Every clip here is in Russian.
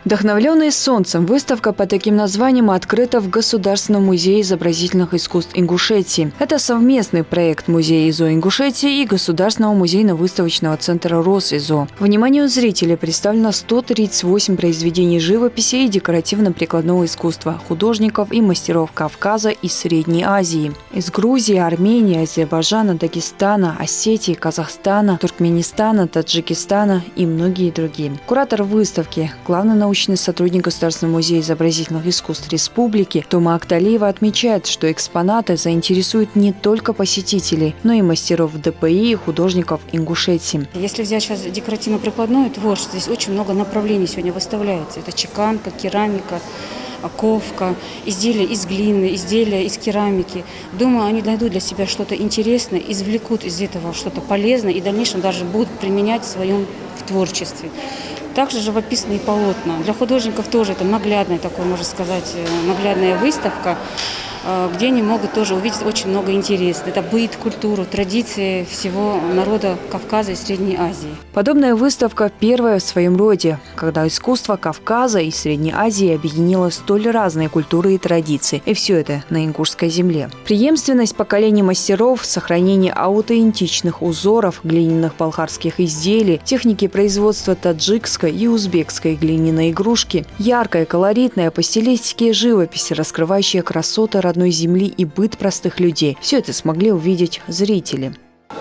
Вдохновленный солнцем, выставка под таким названием открыта в Государственном музее изобразительных искусств Ингушетии. Это совместный проект Музея ИЗО Ингушетии и Государственного музейно-выставочного центра РосИЗО. Вниманию зрителей представлено 138 произведений живописи и декоративно-прикладного искусства художников и мастеров Кавказа и Средней Азии. Из Грузии, Армении, Азербайджана, Дагестана, Осетии, Казахстана, Туркменистана, Таджикистана и многие другие. Куратор выставки, главный научный сотрудник Государственного музея изобразительных искусств Республики Тома Акталиева отмечает, что экспонаты заинтересуют не только посетителей, но и мастеров ДПИ и художников Ингушетии. Если взять сейчас декоративно-прикладное творчество, здесь очень много направлений сегодня выставляется. Это чеканка, керамика, ковка, изделия из глины, изделия из керамики. Думаю, они найдут для себя что-то интересное, извлекут из этого что-то полезное и в дальнейшем даже будут применять в своем творчестве. Также живописные полотна. Для художников тоже это наглядная, такой, можно сказать, наглядная выставка, где они могут тоже увидеть очень много интересного. Это быт, культуру, традиции всего народа Кавказа и Средней Азии. Подобная выставка первая в своем роде, когда искусство Кавказа и Средней Азии объединило столь разные культуры и традиции. И все это на ингушской земле. Преемственность поколений мастеров, сохранение аутентичных узоров, глиняных балхарских изделий, техники производства таджикской и узбекской глиняной игрушки, яркая, колоритная по стилистике живописи, раскрывающая красоты родной земли и быт простых людей. Все это смогли увидеть зрители.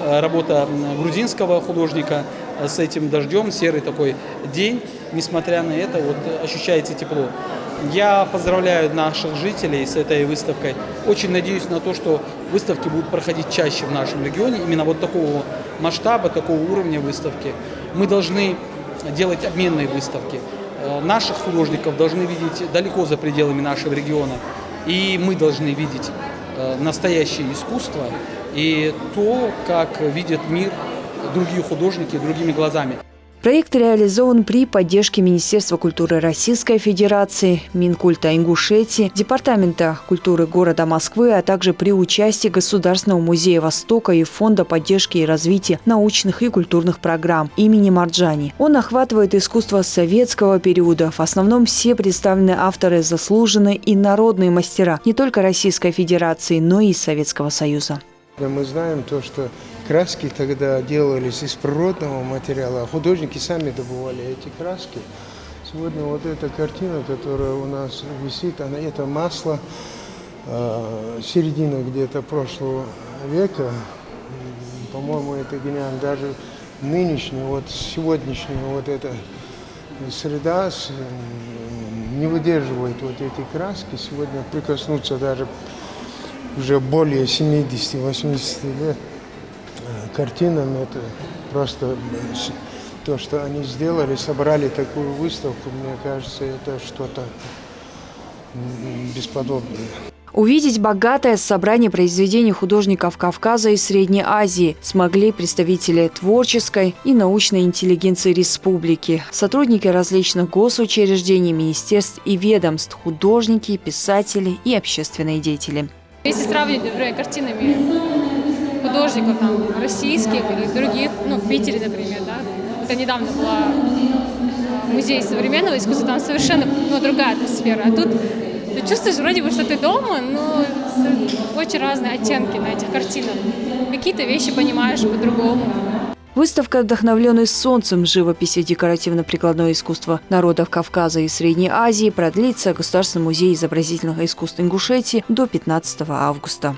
Работа грузинского художника с этим дождем, серый такой день, несмотря на это, вот ощущается тепло. Я поздравляю наших жителей с этой выставкой. Очень надеюсь на то, что выставки будут проходить чаще в нашем регионе, именно вот такого масштаба, такого уровня выставки. Мы должны делать обменные выставки. Наших художников должны видеть далеко за пределами нашего региона. И мы должны видеть настоящее искусство и то, как видят мир другие художники другими глазами. Проект реализован при поддержке Министерства культуры Российской Федерации, Минкульта Ингушетии, Департамента культуры города Москвы, а также при участии Государственного музея Востока и Фонда поддержки и развития научных и культурных программ имени Марджани. Он охватывает искусство советского периода. В основном все представленные авторы заслуженные и народные мастера не только Российской Федерации, но и Советского Союза. Мы знаем то, что краски тогда делались из природного материала, а художники сами добывали эти краски. Сегодня вот эта картина, которая у нас висит, это масло середины где-то прошлого века. По-моему, это гениально. Даже нынешняя, вот сегодняшняя вот эта среда не выдерживает вот эти краски. Сегодня прикоснуться даже уже более 70-80 лет картинам, это просто то, что они сделали, собрали такую выставку, мне кажется, это что-то бесподобное. Увидеть богатое собрание произведений художников Кавказа и Средней Азии смогли представители творческой и научной интеллигенции республики, сотрудники различных госучреждений, министерств и ведомств, художники, писатели и общественные деятели. Если сравнить, например, картинами художников там, российских или других, в Питере, например, да, это недавно была музей современного искусства, там совершенно другая атмосфера. А тут ты чувствуешь вроде бы, что ты дома, но очень разные оттенки на этих картинах. Какие-то вещи понимаешь по-другому. Выставка, вдохновленная солнцем живописи декоративно-прикладное искусство народов Кавказа и Средней Азии, продлится в Государственном музее изобразительных искусств Ингушетии до 15 августа.